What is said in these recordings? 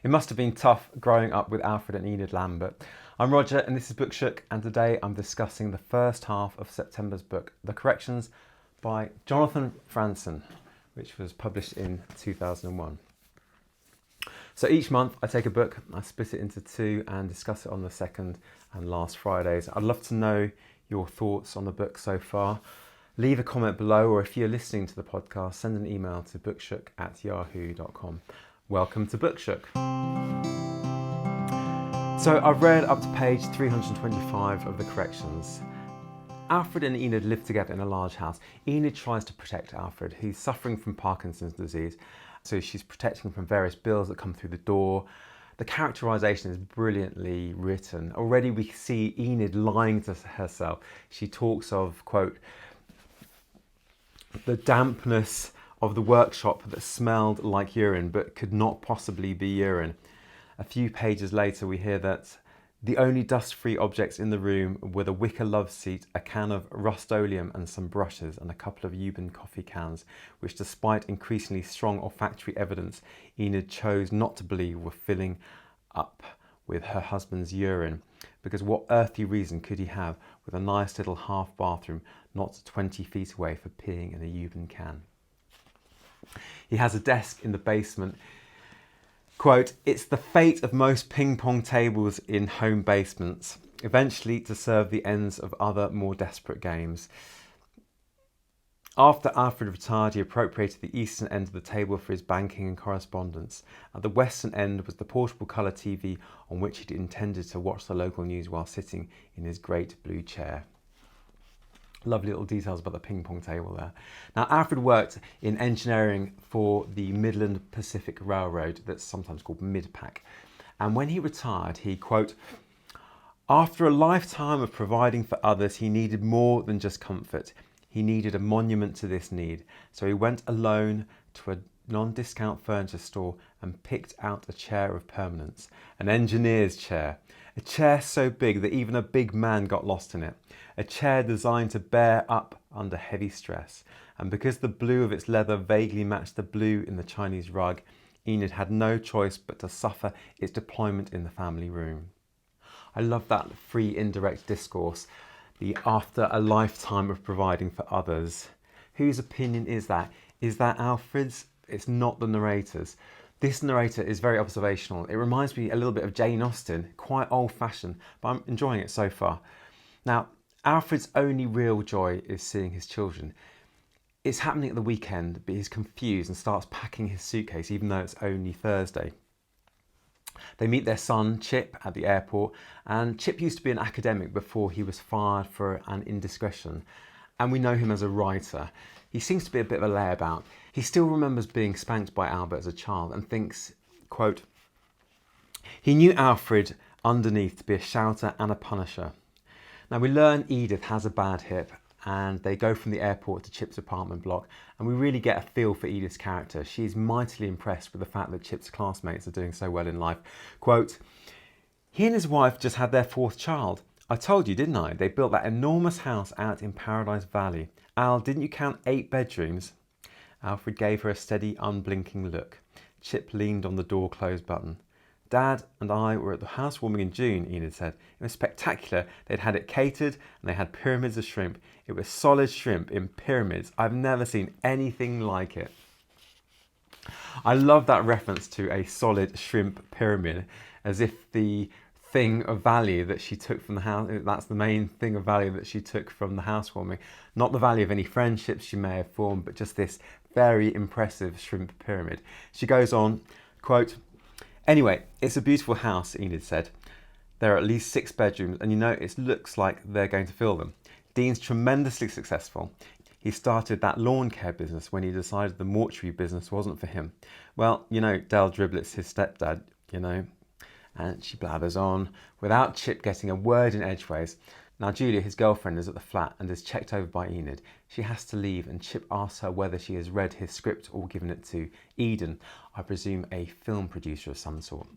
It must have been tough growing up with Alfred and Enid Lambert. I'm Roger and this is Bookshook, and today I'm discussing the first half of September's book, The Corrections by Jonathan Franz, which was published in 2001. So each month I take a book, I split it into two and discuss it on the second and last Fridays. I'd love to know your thoughts on the book so far. Leave a comment below, or if you're listening to the podcast, send an email to bookshook@yahoo.com. Welcome to Bookshook. So I've read up to page 325 of The Corrections. Alfred and Enid live together in a large house. Enid tries to protect Alfred, who's suffering from Parkinson's disease. So she's protecting him from various bills that come through the door. The characterisation is brilliantly written. Already we see Enid lying to herself. She talks of, quote, the dampness of the workshop that smelled like urine but could not possibly be urine. A few pages later we hear that the only dust-free objects in the room were the wicker love seat, a can of Rust-Oleum and some brushes, and a couple of Euban coffee cans, which despite increasingly strong olfactory evidence, Enid chose not to believe were filling up with her husband's urine, because what earthly reason could he have with a nice little half bathroom not 20 feet away for peeing in a Euban can? He has a desk in the basement. Quote, it's the fate of most ping pong tables in home basements, eventually to serve the ends of other more desperate games. After Alfred retired, he appropriated the eastern end of the table for his banking and correspondence. At the western end was the portable colour TV on which he'd intended to watch the local news while sitting in his great blue chair. Lovely little details about the ping pong table there. Now, Alfred worked in engineering for the Midland Pacific Railroad, that's sometimes called Midpac. And when he retired, he, quote, after a lifetime of providing for others, he needed more than just comfort. He needed a monument to this need. So he went alone to a non-discount furniture store and picked out a chair of permanence, an engineer's chair. A chair so big that even a big man got lost in it. A chair designed to bear up under heavy stress. And because the blue of its leather vaguely matched the blue in the Chinese rug, Enid had no choice but to suffer its deployment in the family room. I love that free indirect discourse, the after a lifetime of providing for others. Whose opinion is that? Is that Alfred's? It's not the narrator's. This narrator is very observational. It reminds me a little bit of Jane Austen, quite old-fashioned, but I'm enjoying it so far. Now, Alfred's only real joy is seeing his children. It's happening at the weekend, but he's confused and starts packing his suitcase, even though it's only Thursday. They meet their son, Chip, at the airport, and Chip used to be an academic before he was fired for an indiscretion, and we know him as a writer. He seems to be a bit of a layabout. He still remembers being spanked by Albert as a child and thinks, quote, he knew Alfred underneath to be a shouter and a punisher. Now we learn Edith has a bad hip, and they go from the airport to Chip's apartment block, and we really get a feel for Edith's character. She's mightily impressed with the fact that Chip's classmates are doing so well in life. Quote, he and his wife just had their fourth child. I told you, didn't I? They built that enormous house out in Paradise Valley. Al, didn't you count 8 bedrooms? Alfred gave her a steady, unblinking look. Chip leaned on the door close button. Dad and I were at the housewarming in June, Enid said. It was spectacular. They'd had it catered and they had pyramids of shrimp. It was solid shrimp in pyramids. I've never seen anything like it. I love that reference to a solid shrimp pyramid, as if the thing of value that she took from the house, that's the main thing of value that she took from the housewarming. Not the value of any friendships she may have formed, but just this very impressive shrimp pyramid. She goes on, quote, anyway, it's a beautiful house, Enid said. There are at least 6 bedrooms, and you know, it looks like they're going to fill them. Dean's tremendously successful. He started that lawn care business when he decided the mortuary business wasn't for him. Well, you know, Dale Driblett's his stepdad, you know. And she blathers on, without Chip getting a word in edgeways. Now Julia, his girlfriend, is at the flat and is checked over by Enid. She has to leave, and Chip asks her whether she has read his script or given it to Eden, I presume a film producer of some sort.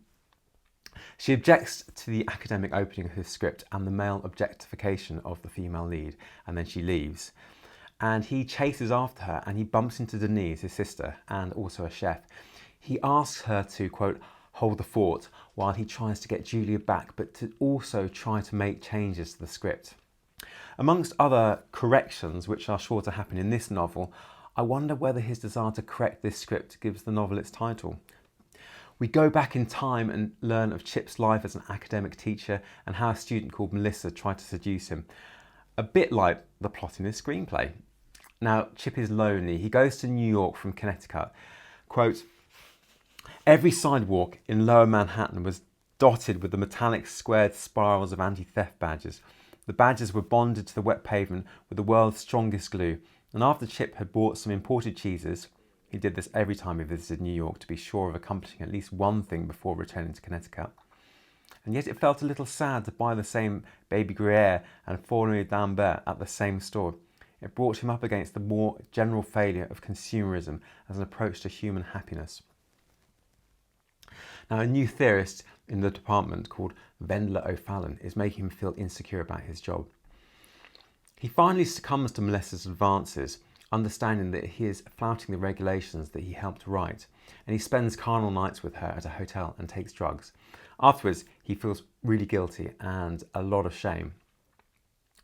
She objects to the academic opening of his script and the male objectification of the female lead, and then she leaves. And he chases after her, and he bumps into Denise, his sister, and also a chef. He asks her to, quote, hold the fort while he tries to get Julia back, but to also try to make changes to the script. Amongst other corrections, which are sure to happen in this novel, I wonder whether his desire to correct this script gives the novel its title. We go back in time and learn of Chip's life as an academic teacher and how a student called Melissa tried to seduce him. A bit like the plot in his screenplay. Now, Chip is lonely. He goes to New York from Connecticut. Quote, "Every sidewalk in lower Manhattan was dotted with the metallic squared spirals of anti-theft badges. The badges were bonded to the wet pavement with the world's strongest glue, and after Chip had bought some imported cheeses, he did this every time he visited New York to be sure of accomplishing at least one thing before returning to Connecticut. And yet it felt a little sad to buy the same Baby Gruyere and Fournier Lambert at the same store. It brought him up against the more general failure of consumerism as an approach to human happiness." Now, a new theorist in the department called Vendler O'Fallon is making him feel insecure about his job. He finally succumbs to Melissa's advances, understanding that he is flouting the regulations that he helped write, and he spends carnal nights with her at a hotel and takes drugs. Afterwards, he feels really guilty and a lot of shame.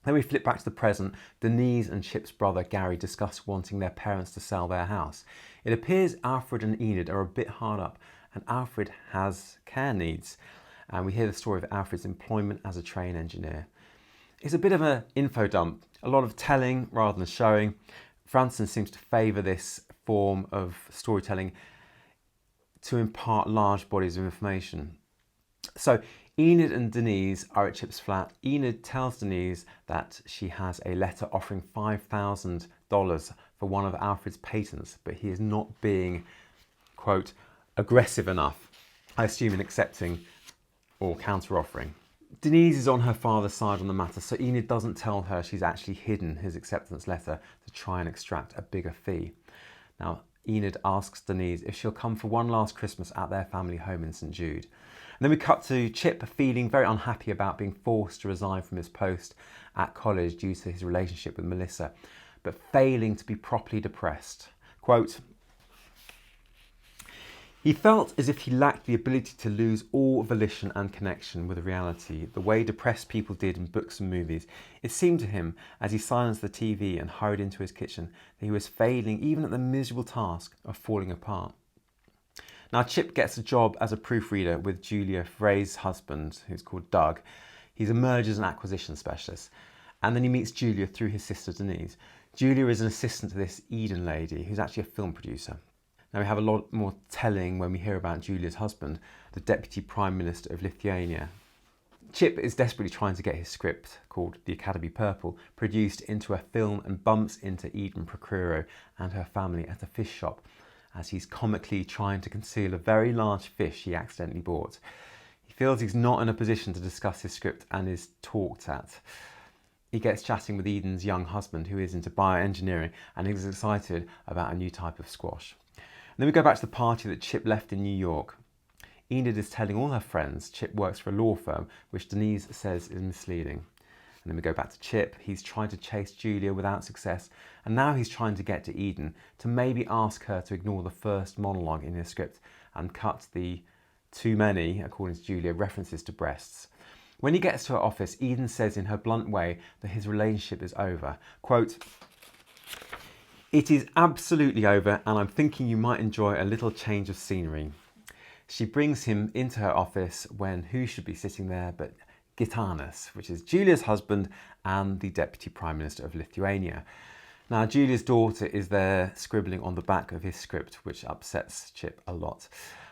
Then we flip back to the present. Denise and Chip's brother Gary discuss wanting their parents to sell their house. It appears Alfred and Enid are a bit hard up, and Alfred has care needs. And we hear the story of Alfred's employment as a train engineer. It's a bit of an info dump, a lot of telling rather than showing. Franz seems to favour this form of storytelling to impart large bodies of information. So Enid and Denise are at Chip's flat. Enid tells Denise that she has a letter offering $5,000 for one of Alfred's patents, but he is not being, quote, aggressive enough, I assume, in accepting or counter-offering. Denise is on her father's side on the matter, so Enid doesn't tell her she's actually hidden his acceptance letter to try and extract a bigger fee. Now, Enid asks Denise if she'll come for one last Christmas at their family home in St. Jude. And then we cut to Chip feeling very unhappy about being forced to resign from his post at college due to his relationship with Melissa, but failing to be properly depressed. Quote, "He felt as if he lacked the ability to lose all volition and connection with reality, the way depressed people did in books and movies. It seemed to him, as he silenced the TV and hurried into his kitchen, that he was failing even at the miserable task of falling apart." Now, Chip gets a job as a proofreader with Julia Frey's husband, who's called Doug. He's a mergers and acquisition specialist. And then he meets Julia through his sister Denise. Julia is an assistant to this Eden lady, who's actually a film producer. Now, we have a lot more telling when we hear about Julia's husband, the Deputy Prime Minister of Lithuania. Chip is desperately trying to get his script, called The Academy Purple, produced into a film and bumps into Eden Procuro and her family at a fish shop, as he's comically trying to conceal a very large fish he accidentally bought. He feels he's not in a position to discuss his script and is talked at. He gets chatting with Eden's young husband, who is into bioengineering and is excited about a new type of squash. And then we go back to the party that Chip left in New York. Enid is telling all her friends Chip works for a law firm, which Denise says is misleading. And then we go back to Chip. He's trying to chase Julia without success, and now he's trying to get to Eden to maybe ask her to ignore the first monologue in his script and cut the too many, according to Julia, references to breasts. When he gets to her office, Eden says in her blunt way that his relationship is over. Quote, "It is absolutely over, and I'm thinking you might enjoy a little change of scenery." She brings him into her office when who should be sitting there but Gitanas, which is Julia's husband and the Deputy Prime Minister of Lithuania. Now, Julia's daughter is there scribbling on the back of his script, which upsets Chip a lot.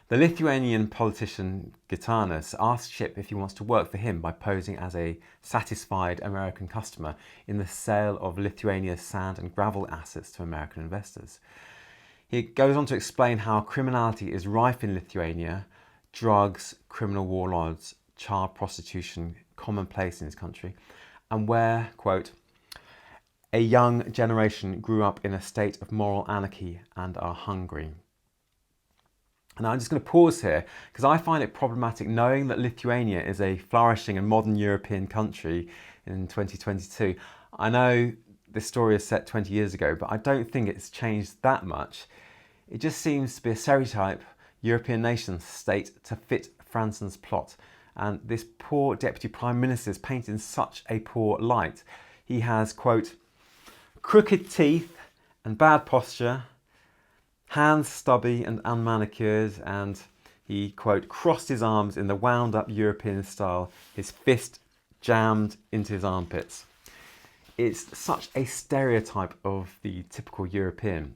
The Lithuanian politician Gitanas asks Chip if he wants to work for him by posing as a satisfied American customer in the sale of Lithuania's sand and gravel assets to American investors. He goes on to explain how criminality is rife in Lithuania, drugs, criminal warlords, child prostitution commonplace in his country, and where, quote, "a young generation grew up in a state of moral anarchy and are hungry." Now, I'm just going to pause here because I find it problematic knowing that Lithuania is a flourishing and modern European country in 2022. I know this story is set 20 years ago, but I don't think it's changed that much. It just seems to be a stereotype European nation state to fit Franz's plot. And this poor Deputy Prime Minister is painted in such a poor light. He has, quote, crooked teeth and bad posture, hands stubby and unmanicured, and he, quote, crossed his arms in the wound-up European style, his fist jammed into his armpits. It's such a stereotype of the typical European.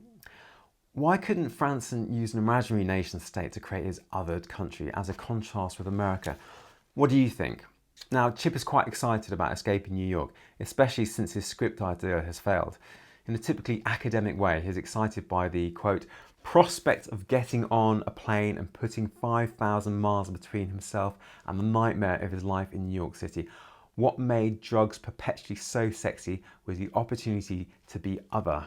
Why couldn't Franz use an imaginary nation state to create his othered country as a contrast with America? What do you think? Now, Chip is quite excited about escaping New York, especially since his script idea has failed. In a typically academic way, he's excited by the, quote, prospect of getting on a plane and putting 5,000 miles between himself and the nightmare of his life in New York City. What made drugs perpetually so sexy was the opportunity to be other.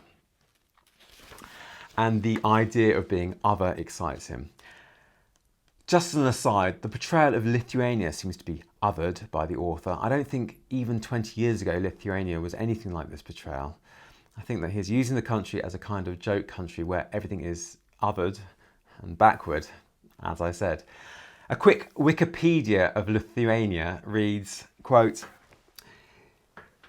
And the idea of being other excites him. Just as an aside, the portrayal of Lithuania seems to be othered by the author. I don't think even 20 years ago Lithuania was anything like this portrayal. I think that he's using the country as a kind of joke country where everything is othered and backward, as I said. A quick Wikipedia of Lithuania reads, quote,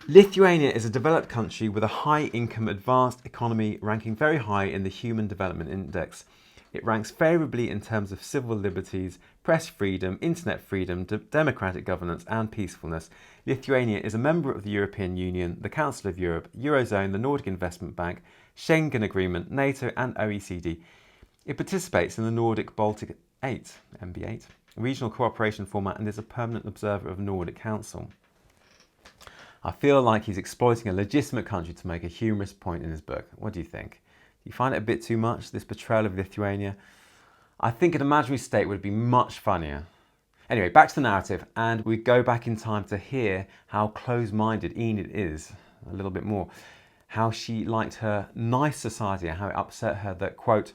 Lithuania is a developed country with a high-income, advanced economy ranking very high in the Human Development Index. It ranks favourably in terms of civil liberties, press freedom, internet freedom, democratic governance and peacefulness. Lithuania is a member of the European Union, the Council of Europe, Eurozone, the Nordic Investment Bank, Schengen Agreement, NATO and OECD. It participates in the Nordic Baltic 8, MB8, regional cooperation format and is a permanent observer of Nordic Council. I feel like he's exploiting a legitimate country to make a humorous point in his book. What do you think? Do you find it a bit too much, this portrayal of Lithuania? I think an imaginary state would be much funnier. Anyway, back to the narrative, and we go back in time to hear how close-minded Enid is, a little bit more. How she liked her nice society and how it upset her that, quote,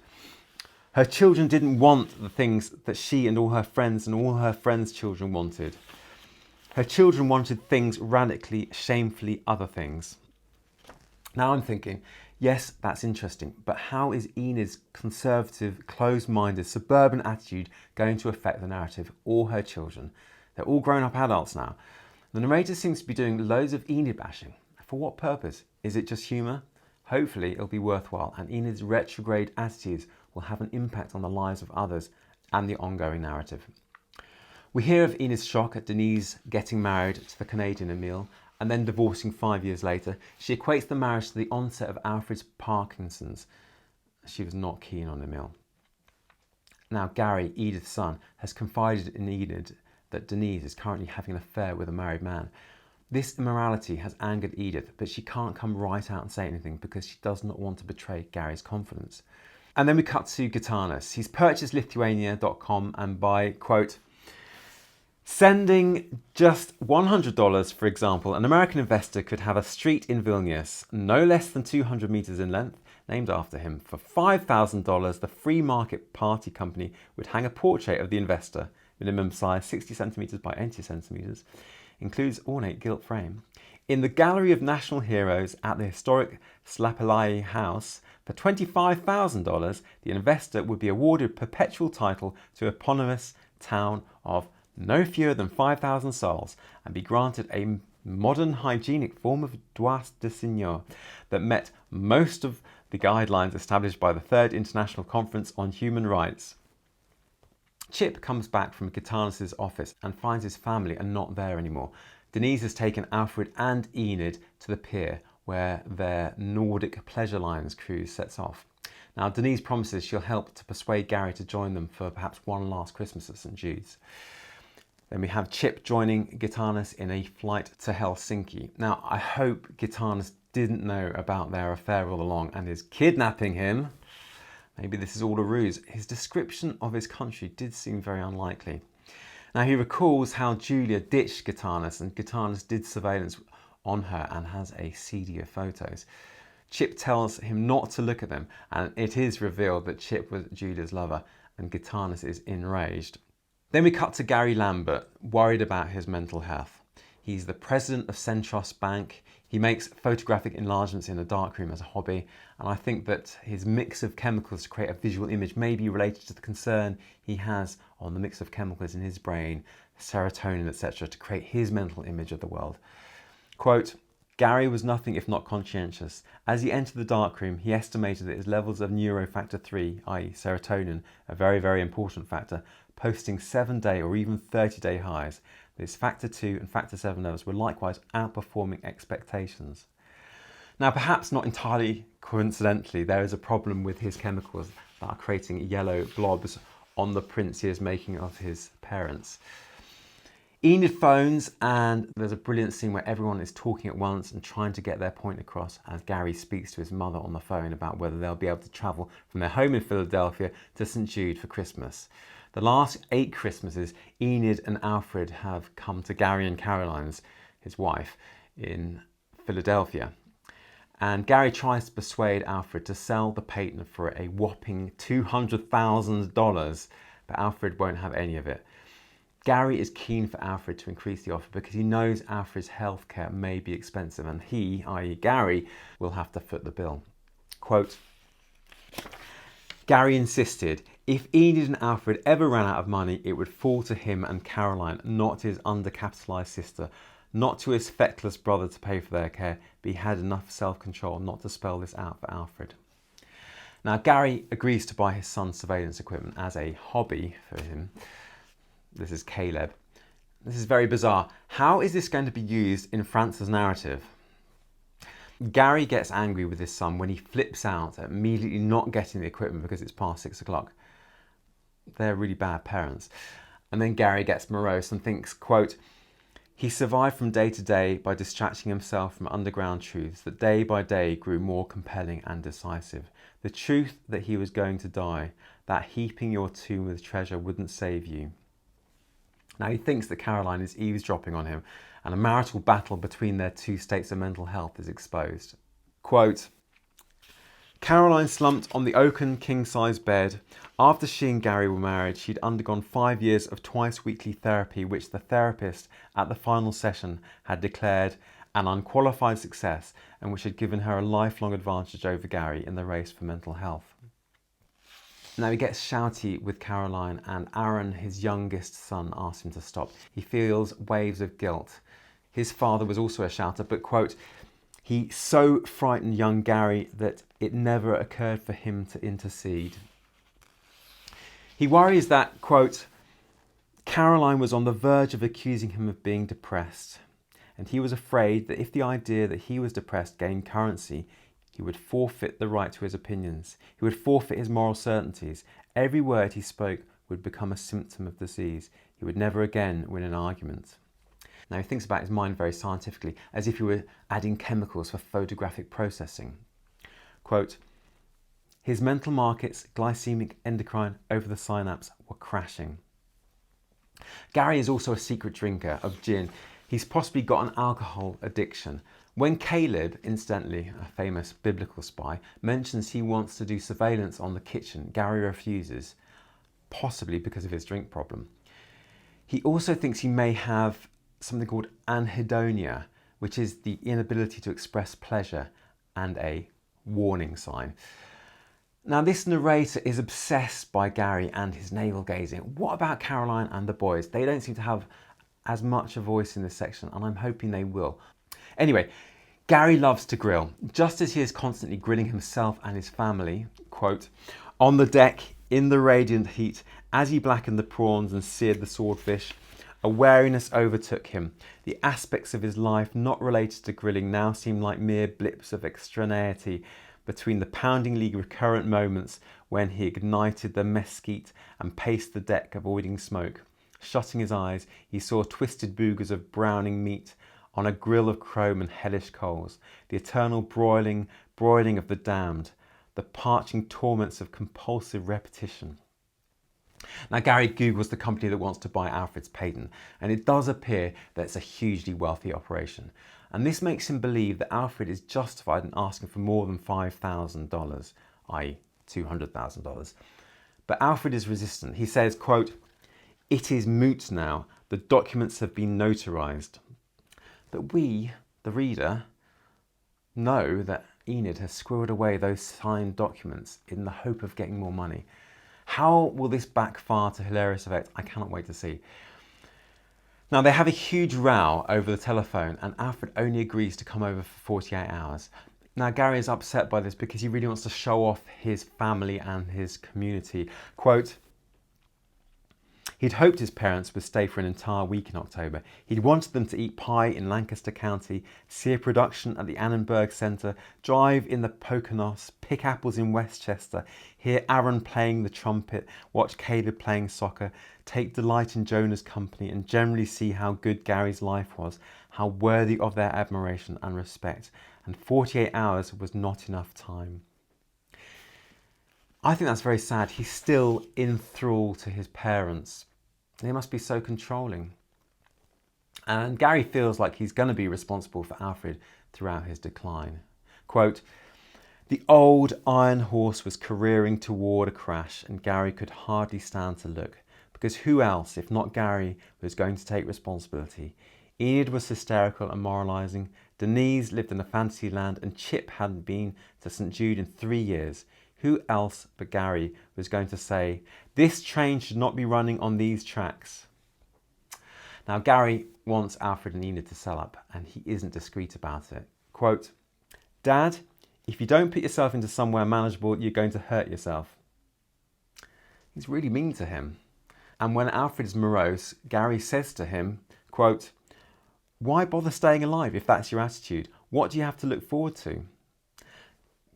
her children didn't want the things that she and all her friends' children wanted. Her children wanted things radically, shamefully other things. Now I'm thinking, yes, that's interesting, but how is Enid's conservative, closed-minded, suburban attitude going to affect the narrative or her children? They're all grown-up adults now. The narrator seems to be doing loads of Enid bashing. For what purpose? Is it just humour? Hopefully it'll be worthwhile and Enid's retrograde attitudes will have an impact on the lives of others and the ongoing narrative. We hear of Enid's shock at Denise getting married to the Canadian Emile and then divorcing 5 years later. She equates the marriage to the onset of Alfred's Parkinson's. She was not keen on Emile. Now Gary, Edith's son, has confided in Enid that Denise is currently having an affair with a married man. This immorality has angered Edith, but she can't come right out and say anything because she does not want to betray Gary's confidence. And then we cut to Gitanas. He's purchased Lithuania.com and by, quote, sending just $100, for example, an American investor could have a street in Vilnius, no less than 200 meters in length, named after him. For $5,000, the Free Market Party company would hang a portrait of the investor, minimum size 60 centimeters by 80 centimeters, includes ornate gilt frame, in the Gallery of National Heroes at the historic Slapalai House. For $25,000, the investor would be awarded perpetual title to eponymous town of no fewer than 5,000 souls and be granted a modern hygienic form of droit de seigneur that met most of the guidelines established by the Third International Conference on Human Rights. Chip comes back from Gitanas' office and finds his family are not there anymore. Denise has taken Alfred and Enid to the pier where their Nordic Pleasure Lines cruise sets off. Now Denise promises she'll help to persuade Gary to join them for perhaps one last Christmas at St. Jude's. Then we have Chip joining Gitanas in a flight to Helsinki. Now, I hope Gitanas didn't know about their affair all along and is kidnapping him. Maybe this is all a ruse. His description of his country did seem very unlikely. Now, he recalls how Julia ditched Gitanas and Gitanas did surveillance on her and has a CD of photos. Chip tells him not to look at them and it is revealed that Chip was Julia's lover and Gitanas is enraged. Then we cut to Gary Lambert, worried about his mental health. He's the president of Centros Bank. He makes photographic enlargements in a darkroom as a hobby. And I think that his mix of chemicals to create a visual image may be related to the concern he has on the mix of chemicals in his brain, serotonin, etc., to create his mental image of the world. Quote, Gary was nothing if not conscientious. As he entered the darkroom, he estimated that his levels of neurofactor 3, i.e. serotonin, a very, very important factor, posting 7-day or even 30-day highs. His factor 2 and factor 7 levels were likewise outperforming expectations. Now, perhaps not entirely coincidentally, there is a problem with his chemicals that are creating yellow blobs on the prints he is making of his parents. Enid phones, and there's a brilliant scene where everyone is talking at once and trying to get their point across as Gary speaks to his mother on the phone about whether they'll be able to travel from their home in Philadelphia to St. Jude for Christmas. The last 8 Christmases, Enid and Alfred have come to Gary and Caroline's, his wife, in Philadelphia. And Gary tries to persuade Alfred to sell the patent for a whopping $200,000, but Alfred won't have any of it. Gary is keen for Alfred to increase the offer because he knows Alfred's healthcare may be expensive and he, i.e. Gary, will have to foot the bill. Quote, Gary insisted, if Enid and Alfred ever ran out of money, it would fall to him and Caroline, not to his undercapitalised sister, not to his feckless brother to pay for their care, but he had enough self-control not to spell this out for Alfred. Now, Gary agrees to buy his son's surveillance equipment as a hobby for him. This is Caleb. This is very bizarre. How is this going to be used in Franz's narrative? Gary gets angry with his son when he flips out at immediately not getting the equipment because it's past 6 o'clock. They're really bad parents. And then Gary gets morose and thinks, quote, he survived from day to day by distracting himself from underground truths that day by day grew more compelling and decisive. The truth that he was going to die, that heaping your tomb with treasure wouldn't save you. Now he thinks that Caroline is eavesdropping on him and a marital battle between their 2 states of mental health is exposed. Quote, Caroline slumped on the oaken king-size bed. After she and Gary were married, she'd undergone 5 years of twice-weekly therapy, which the therapist at the final session had declared an unqualified success and which had given her a lifelong advantage over Gary in the race for mental health. Now he gets shouty with Caroline and Aaron, his youngest son, asks him to stop. He feels waves of guilt. His father was also a shouter, but quote, he so frightened young Gary that it never occurred for him to intercede. He worries that, quote, Caroline was on the verge of accusing him of being depressed, and he was afraid that if the idea that he was depressed gained currency, he would forfeit the right to his opinions. He would forfeit his moral certainties. Every word he spoke would become a symptom of disease. He would never again win an argument. Now he thinks about his mind very scientifically, as if he were adding chemicals for photographic processing. Quote, his mental markets, glycemic, endocrine, over the synapse, were crashing. Gary is also a secret drinker of gin. He's possibly got an alcohol addiction. When Caleb, incidentally a famous biblical spy, mentions he wants to do surveillance on the kitchen, Gary refuses, possibly because of his drink problem. He also thinks he may have something called anhedonia, which is the inability to express pleasure and a warning sign. Now this narrator is obsessed by Gary and his navel gazing. What about Caroline and the boys? They don't seem to have as much a voice in this section, and I'm hoping they will. Anyway, Gary loves to grill, just as he is constantly grilling himself and his family, quote, on the deck, in the radiant heat, as he blackened the prawns and seared the swordfish, a wariness overtook him. The aspects of his life not related to grilling now seemed like mere blips of extraneity between the poundingly recurrent moments when he ignited the mesquite and paced the deck, avoiding smoke. Shutting his eyes, he saw twisted boogers of browning meat on a grill of chrome and hellish coals, the eternal broiling of the damned, the parching torments of compulsive repetition. Now Gary Googles the company that wants to buy Alfred's patent, and it does appear that it's a hugely wealthy operation. And this makes him believe that Alfred is justified in asking for more than $5,000, i.e. $200,000. But Alfred is resistant. He says, quote, it is moot now. The documents have been notarized. that we, the reader, know that Enid has squirreled away those signed documents in the hope of getting more money. How will this backfire to hilarious effect? I cannot wait to see. Now, they have a huge row over the telephone and Alfred only agrees to come over for 48 hours. Now, Gary is upset by this because he really wants to show off his family and his community. Quote, he'd hoped his parents would stay for an entire week in October. He'd wanted them to eat pie in Lancaster County, see a production at the Annenberg Centre, drive in the Poconos, pick apples in Westchester, hear Aaron playing the trumpet, watch Caleb playing soccer, take delight in Jonah's company, and generally see how good Gary's life was, how worthy of their admiration and respect. And 48 hours was not enough time. I think that's very sad. He's still in thrall to his parents. They must be so controlling. And Gary feels like he's going to be responsible for Alfred throughout his decline. Quote, the old iron horse was careering toward a crash and Gary could hardly stand to look, because who else, if not Gary, was going to take responsibility? Enid was hysterical and moralising, Denise lived in a fantasy land, and Chip hadn't been to St Jude in 3 years. Who else but Gary was going to say, this train should not be running on these tracks? Now, Gary wants Alfred and Enid to sell up, and he isn't discreet about it. Quote, Dad, if you don't put yourself into somewhere manageable, you're going to hurt yourself. He's really mean to him. And when Alfred is morose, Gary says to him, quote, why bother staying alive if that's your attitude? What do you have to look forward to?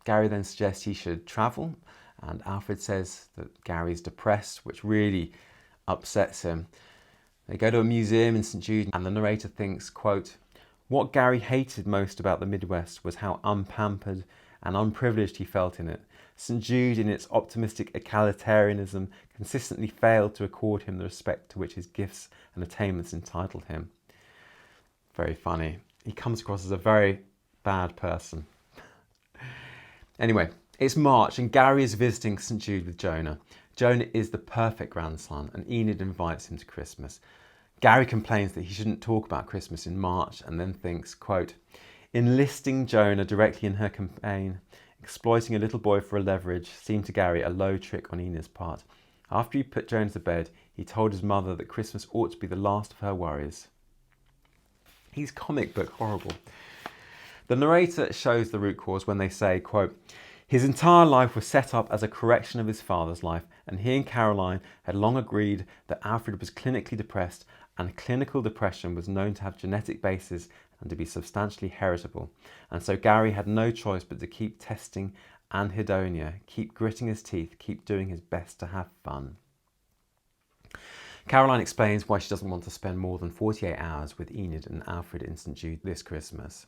Gary then suggests he should travel, and Alfred says that Gary's depressed, which really upsets him. They go to a museum in St Jude, and the narrator thinks, quote, what Gary hated most about the Midwest was how unpampered and unprivileged he felt in it. St Jude, in its optimistic egalitarianism, consistently failed to accord him the respect to which his gifts and attainments entitled him. Very funny. He comes across as a very bad person. Anyway, it's March and Gary is visiting St Jude with Jonah. Jonah is the perfect grandson and Enid invites him to Christmas. Gary complains that he shouldn't talk about Christmas in March and then thinks, quote, enlisting Jonah directly in her campaign, exploiting a little boy for a leverage, seemed to Gary a low trick on Enid's part. After he put Jonah to bed, he told his mother that Christmas ought to be the last of her worries. He's comic book horrible. The narrator shows the root cause when they say, quote, his entire life was set up as a correction of his father's life, and he and Caroline had long agreed that Alfred was clinically depressed, and clinical depression was known to have genetic basis and to be substantially heritable. And so Gary had no choice but to keep testing anhedonia, keep gritting his teeth, keep doing his best to have fun. Caroline explains why she doesn't want to spend more than 48 hours with Enid and Alfred in St Jude this Christmas.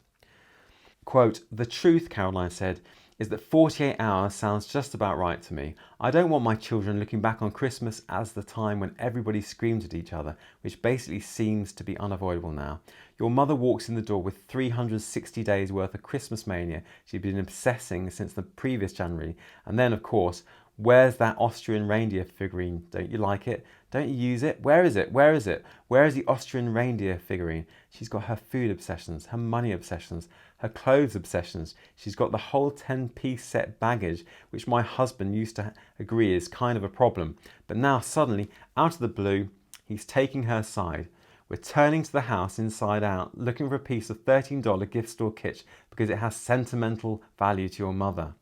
Quote, the truth, Caroline said, is that 48 hours sounds just about right to me. I don't want my children looking back on Christmas as the time when everybody screamed at each other, which basically seems to be unavoidable now. Your mother walks in the door with 360 days worth of Christmas mania she'd been obsessing since the previous January. And then, of course, where's that Austrian reindeer figurine? Don't you like it? Don't you use it? Where is it? Where is it? Where is the Austrian reindeer figurine? She's got her food obsessions, her money obsessions, her clothes obsessions. She's got the whole 10-piece set baggage, which my husband used to agree is kind of a problem. But now suddenly, out of the blue, he's taking her side. We're turning to the house inside out, looking for a piece of $13 gift store kitsch because it has sentimental value to your mother.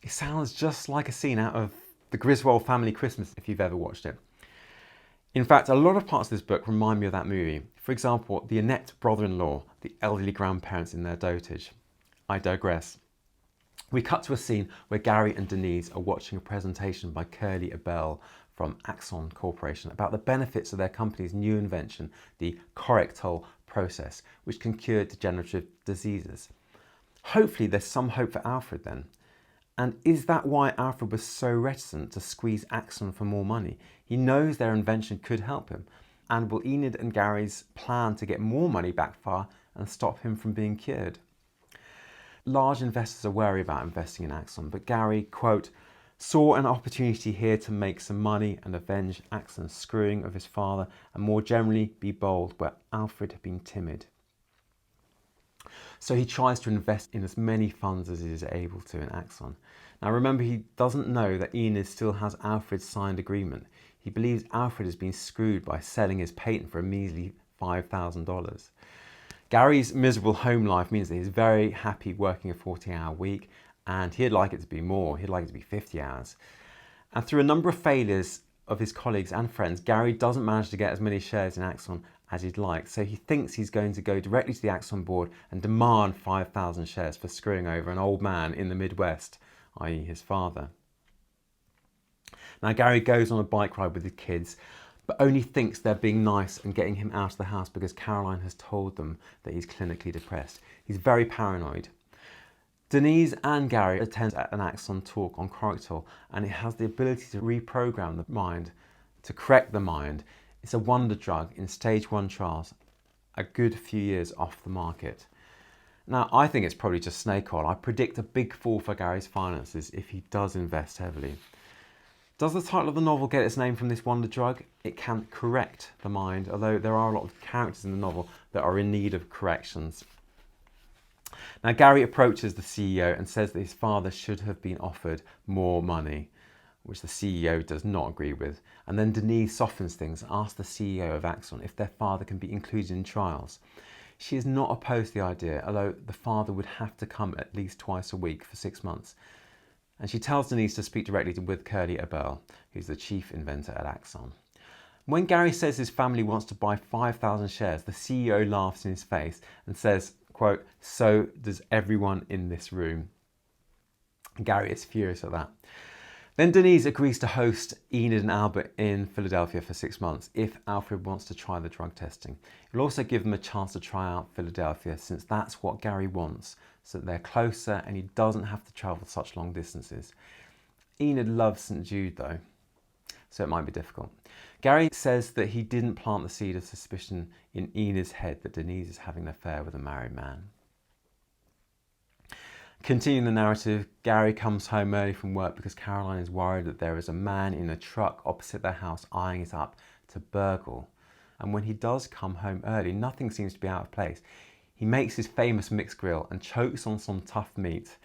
It sounds just like a scene out of the Griswold Family Christmas, if you've ever watched it. In fact, a lot of parts of this book remind me of that movie. For example, the inept brother-in-law, the elderly grandparents in their dotage. I digress. We cut to a scene where Gary and Denise are watching a presentation by Curly Abel from Axon Corporation about the benefits of their company's new invention, the correctol process, which can cure degenerative diseases. Hopefully there's some hope for Alfred then. And is that why Alfred was so reticent to squeeze Axon for more money? He knows their invention could help him. And will Enid and Gary's plan to get more money backfire and stop him from being cured? Large investors are wary about investing in Axon, but Gary, quote, saw an opportunity here to make some money and avenge Axon's screwing of his father and more generally be bold where Alfred had been timid. So he tries to invest in as many funds as he is able to in Axon. Now remember, he doesn't know that Enid still has Alfred's signed agreement. He believes Alfred has been screwed by selling his patent for a measly $5,000. Gary's miserable home life means that he's very happy working a 40-hour week, and he'd like it to be more. He'd like it to be 50 hours. And through a number of failures of his colleagues and friends, Gary doesn't manage to get as many shares in Axon as he'd like. So he thinks he's going to go directly to the Axon board and demand 5,000 shares for screwing over an old man in the Midwest, i.e. his father. Now Gary goes on a bike ride with the kids, but only thinks they're being nice and getting him out of the house because Caroline has told them that he's clinically depressed. He's very paranoid. Denise and Gary attend an Axon talk on Corrector, and it has the ability to reprogram the mind, to correct the mind. It's a wonder drug in stage 1 trials, a good few years off the market. Now, I think it's probably just snake oil. I predict a big fall for Gary's finances if he does invest heavily. Does the title of the novel get its name from this wonder drug? It can correct the mind, although there are a lot of characters in the novel that are in need of corrections. Now, Gary approaches the CEO and says that his father should have been offered more money, which the CEO does not agree with. And then Denise softens things and asks the CEO of Axon if their father can be included in trials. She is not opposed to the idea, although the father would have to come at least twice a week for 6 months. And she tells Denise to speak directly with Curly Abel, who's the chief inventor at Axon. When Gary says his family wants to buy 5,000 shares, the CEO laughs in his face and says, quote, "So does everyone in this room." Gary is furious at that. Then Denise agrees to host Enid and Albert in Philadelphia for 6 months if Alfred wants to try the drug testing. It'll also give them a chance to try out Philadelphia, since that's what Gary wants, so that they're closer and he doesn't have to travel such long distances. Enid loves St. Jude though, so it might be difficult. Gary says that he didn't plant the seed of suspicion in Enid's head that Denise is having an affair with a married man. Continuing the narrative, Gary comes home early from work because Caroline is worried that there is a man in a truck opposite their house eyeing it up to burgle. And when he does come home early, nothing seems to be out of place. He makes his famous mixed grill and chokes on some tough meat.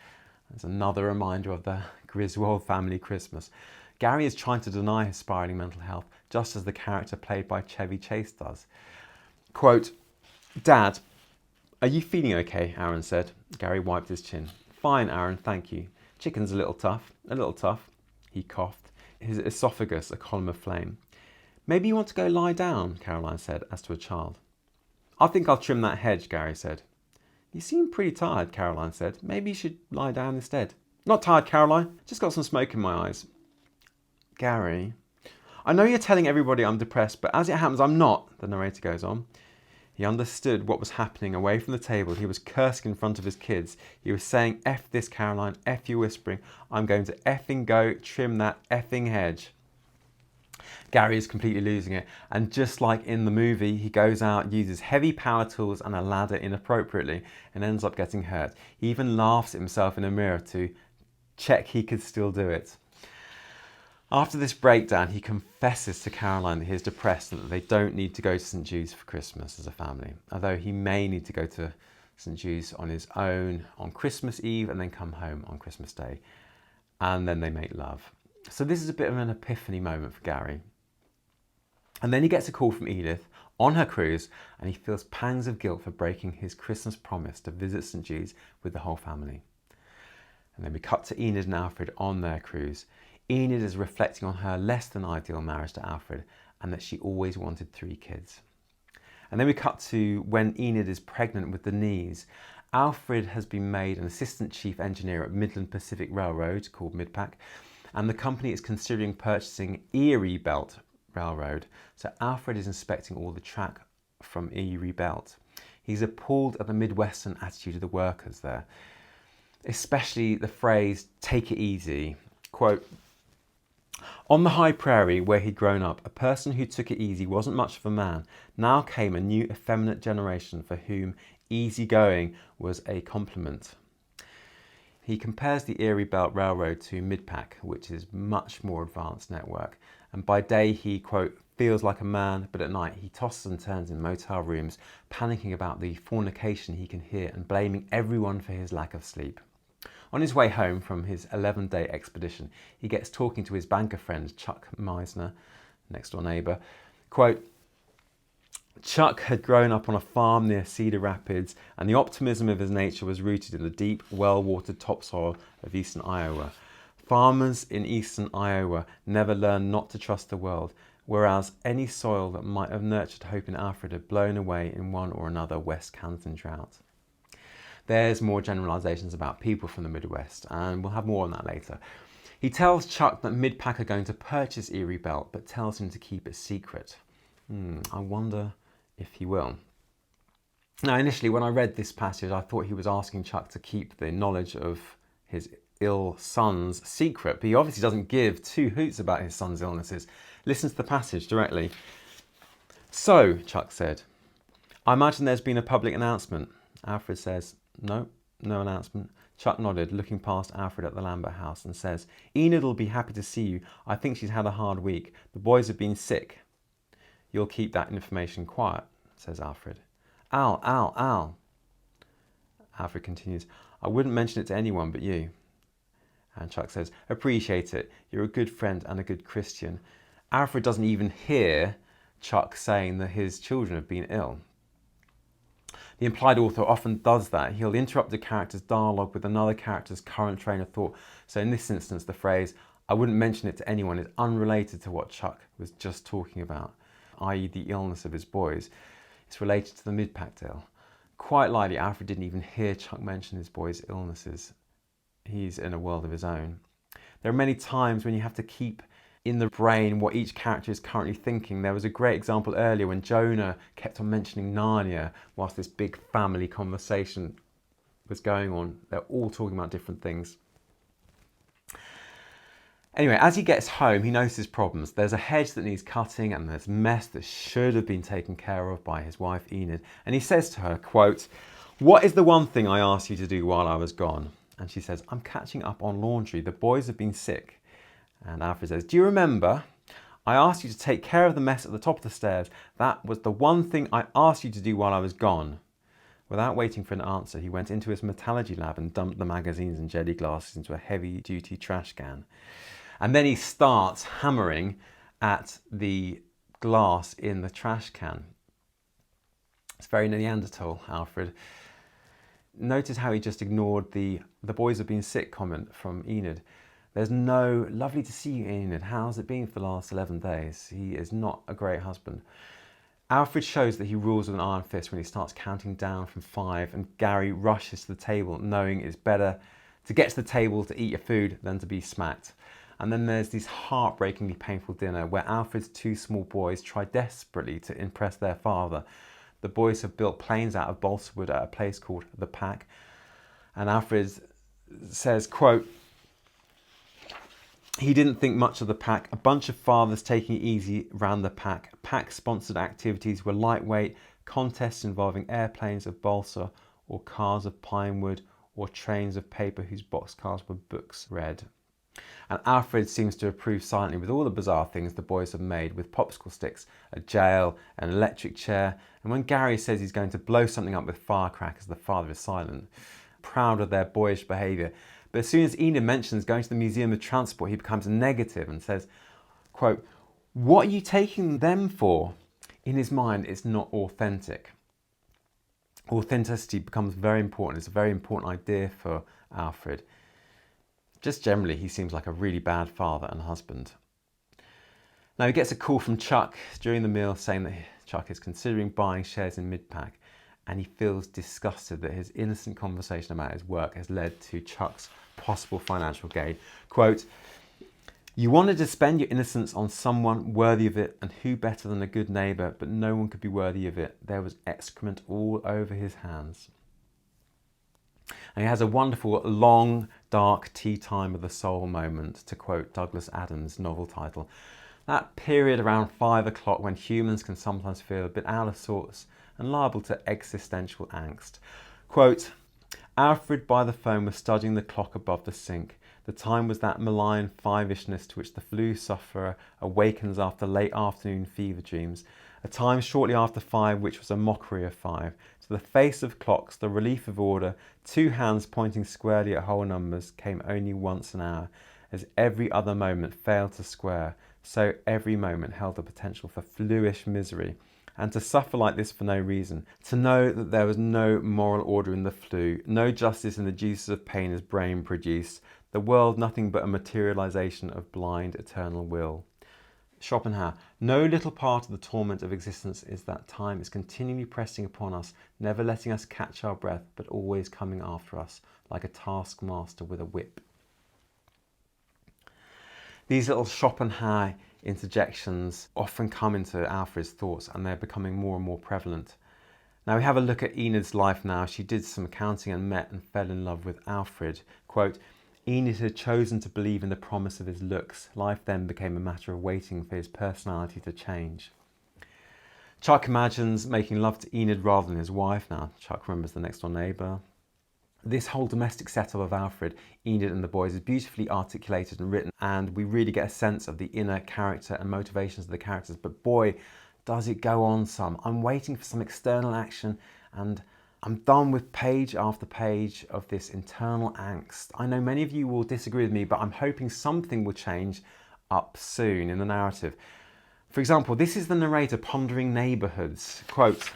There's another reminder of the Griswold family Christmas. Gary is trying to deny his spiralling mental health, just as the character played by Chevy Chase does. Quote, "Dad, are you feeling okay?" Aaron said. Gary wiped his chin. "Fine, Aaron, thank you. Chicken's a little tough. He coughed, his esophagus a column of flame. "Maybe you want to go lie down," Caroline said, as to a child. "I think I'll trim that hedge," Gary said. "You seem pretty tired," Caroline said. "Maybe you should lie down instead." "Not tired, Caroline. Just got some smoke in my eyes." "Gary, I know you're telling everybody I'm depressed, but as it happens, I'm not," the narrator goes on. He understood what was happening away from the table. He was cursing in front of his kids. He was saying, "F this, Caroline, F you whispering. I'm going to effing go trim that effing hedge." Gary is completely losing it. And just like in the movie, he goes out, uses heavy power tools and a ladder inappropriately and ends up getting hurt. He even laughs at himself in a mirror to check he could still do it. After this breakdown, he confesses to Caroline that he is depressed and that they don't need to go to St. Jude's for Christmas as a family, although he may need to go to St. Jude's on his own on Christmas Eve and then come home on Christmas Day, and then they make love. So this is a bit of an epiphany moment for Gary. And then he gets a call from Edith on her cruise, and he feels pangs of guilt for breaking his Christmas promise to visit St. Jude's with the whole family. And then we cut to Enid and Alfred on their cruise. Enid is reflecting on her less than ideal marriage to Alfred and that she always wanted 3 kids. And then we cut to when Enid is pregnant with Denise. Alfred has been made an assistant chief engineer at Midland Pacific Railroad, called Midpac, and the company is considering purchasing Erie Belt Railroad. So Alfred is inspecting all the track from Erie Belt. He's appalled at the Midwestern attitude of the workers there, especially the phrase, "take it easy." Quote, "On the high prairie where he'd grown up, a person who took it easy wasn't much of a man. Now came a new effeminate generation for whom easygoing was a compliment." He compares the Erie Belt Railroad to Midpac, which is much more advanced network, And by day he, quote, feels like a man, but at night he tosses and turns in motel rooms, panicking about the fornication he can hear and blaming everyone for his lack of sleep. On his way home from his 11-day expedition, he gets talking to his banker friend, Chuck Meisner, next door neighbour. Quote, Chuck had grown up on a farm near Cedar Rapids, and the optimism of his nature was rooted in the deep, well-watered topsoil of eastern Iowa. Farmers in eastern Iowa never learn not to trust the world, whereas any soil that might have nurtured hope in Alfred had blown away in one or another West Canton drought. There's more generalisations about people from the Midwest, and we'll have more on that later. He tells Chuck that Midpack are going to purchase Erie Belt, but tells him to keep it secret. I wonder if he will. Now, initially, when I read this passage, I thought he was asking Chuck to keep the knowledge of his ill son's secret, but he obviously doesn't give two hoots about his son's illnesses. Listen to the passage directly. So, Chuck said, I imagine there's been a public announcement. Alfred says, no announcement. Chuck nodded, looking past Alfred at the Lambert house, and says, Enid will be happy to see you. I think she's had a hard week. The boys have been sick. You'll keep that information quiet, says Alfred. Al. Alfred continues, I wouldn't mention it to anyone but you. And Chuck says, appreciate it. You're a good friend and a good Christian. Alfred doesn't even hear Chuck saying that his children have been ill. The implied author often does that. He'll interrupt a character's dialogue with another character's current train of thought. So in this instance, the phrase, I wouldn't mention it to anyone, is unrelated to what Chuck was just talking about, i.e. the illness of his boys. It's related to the Midpack deal. Quite likely, Alfred didn't even hear Chuck mention his boys' illnesses. He's in a world of his own. There are many times when you have to keep in the brain what each character is currently thinking. There was a great example earlier when Jonah kept on mentioning Narnia whilst this big family conversation was going on. They're all talking about different things. Anyway, as he gets home, he notices problems. There's a hedge that needs cutting and there's mess that should have been taken care of by his wife Enid. And he says to her, quote, what is the one thing I asked you to do while I was gone? And she says, I'm catching up on laundry. The boys have been sick. And Alfred says, do you remember? I asked you to take care of the mess at the top of the stairs. That was the one thing I asked you to do while I was gone. Without waiting for an answer, he went into his metallurgy lab and dumped the magazines and jelly glasses into a heavy-duty trash can. And then he starts hammering at the glass in the trash can. It's very Neanderthal, Alfred. Notice how he just ignored the boys have been sick comment from Enid. There's no, lovely to see you, Enid. How's it been for the last 11 days? He is not a great husband. Alfred shows that he rules with an iron fist when he starts counting down from 5 and Gary rushes to the table, knowing it's better to get to the table to eat your food than to be smacked. And then there's this heartbreakingly painful dinner where Alfred's 2 small boys try desperately to impress their father. The boys have built planes out of balsa wood at a place called The Pack. And Alfred says, quote, he didn't think much of The Pack. A bunch of fathers taking it easy ran The Pack. Pack-sponsored activities were lightweight, contests involving airplanes of balsa or cars of pine wood or trains of paper whose boxcars were books read. And Alfred seems to approve silently with all the bizarre things the boys have made, with popsicle sticks, a jail, an electric chair. And when Gary says he's going to blow something up with firecrackers, the father is silent, proud of their boyish behaviour. But as soon as Enid mentions going to the Museum of Transport, he becomes negative and says, quote, what are you taking them for? In his mind, it's not authentic. Authenticity becomes very important. It's a very important idea for Alfred. Just generally, he seems like a really bad father and husband. Now he gets a call from Chuck during the meal saying that Chuck is considering buying shares in Midpack, and he feels disgusted that his innocent conversation about his work has led to Chuck's possible financial gain. Quote, you wanted to spend your innocence on someone worthy of it, and who better than a good neighbour, but no one could be worthy of it. There was excrement all over his hands. And he has a wonderful, long, dark tea time of the soul moment, to quote Douglas Adams' novel title. That period around 5 o'clock when humans can sometimes feel a bit out of sorts and liable to existential angst. Quote, Alfred by the phone was studying the clock above the sink. The time was that malign five-ishness to which the flu sufferer awakens after late afternoon fever dreams, a time shortly after 5 which was a mockery of 5. To the face of clocks, the relief of order, 2 hands pointing squarely at whole numbers, came only once an hour. As every other moment failed to square, so every moment held the potential for fluish misery. And to suffer like this for no reason, to know that there was no moral order in the flu, no justice in the juices of pain his brain produced, the world nothing but a materialization of blind eternal will. Schopenhauer, no little part of the torment of existence is that time is continually pressing upon us, never letting us catch our breath, but always coming after us, like a taskmaster with a whip. These little Schopenhauer interjections often come into Alfred's thoughts, and they're becoming more and more prevalent. Now we have a look at Enid's life now. She did some accounting and met and fell in love with Alfred. Quote, Enid had chosen to believe in the promise of his looks. Life then became a matter of waiting for his personality to change. Chuck imagines making love to Enid rather than his wife. Now Chuck remembers the next door neighbour. This whole domestic setup of Alfred, Enid and the boys is beautifully articulated and written, and we really get a sense of the inner character and motivations of the characters. But boy, does it go on some. I'm waiting for some external action, and I'm done with page after page of this internal angst. I know many of you will disagree with me, but I'm hoping something will change up soon in the narrative. For example, this is the narrator pondering neighbourhoods. Quote,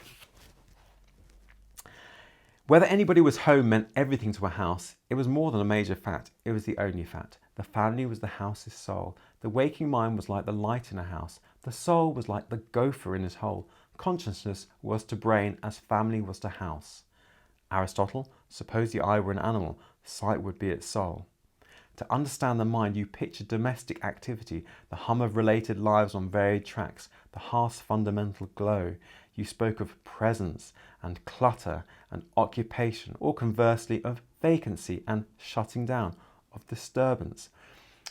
whether anybody was home meant everything to a house. It was more than a major fact. It was the only fact. The family was the house's soul. The waking mind was like the light in a house. The soul was like the gopher in his hole. Consciousness was to brain as family was to house. Aristotle, suppose the eye were an animal, sight would be its soul. To understand the mind, you picture domestic activity, the hum of related lives on varied tracks, the hearth's fundamental glow. You spoke of presence and clutter and occupation, or conversely of vacancy and shutting down, of disturbance.